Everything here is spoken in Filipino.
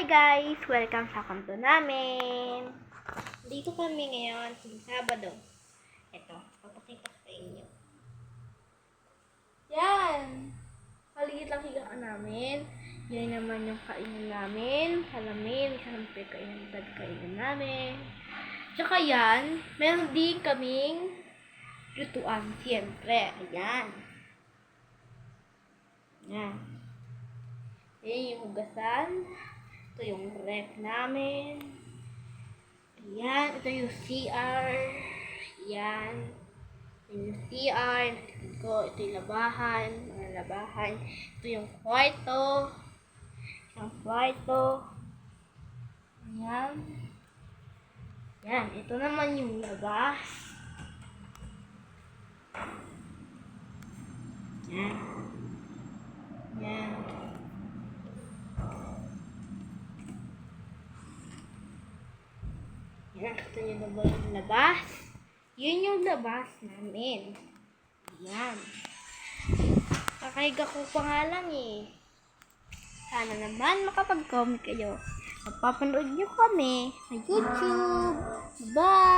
Hi guys! Welcome sa kanto namin. Dito kami ngayon sa Sabado. Ito, papakita ko sa inyo. Yan! Paligid lang higaan namin. Yan naman yung kainan namin. Salamin, siyempre kainan namin. Tsaka yan, meron din kaming lutuan. Siyempre, ayan. Yan. Yan yung hugasan. Ito yung ref namin. Ayan. Ito yung CR. Ayan. Ito yung CR. Ito yung labahan. Mga labahan. Ito yung kwarto. Yung kwarto. Ayan. Ayan. Ito naman yung labas. Ayan. Ayan. Nakita niyo na ba yung labas? Yun yung labas namin. Ayan. Kakahiga ko pa nga lang eh. Sana naman makapag-comment kayo. Mapapanood niyo kami sa YouTube. Bye!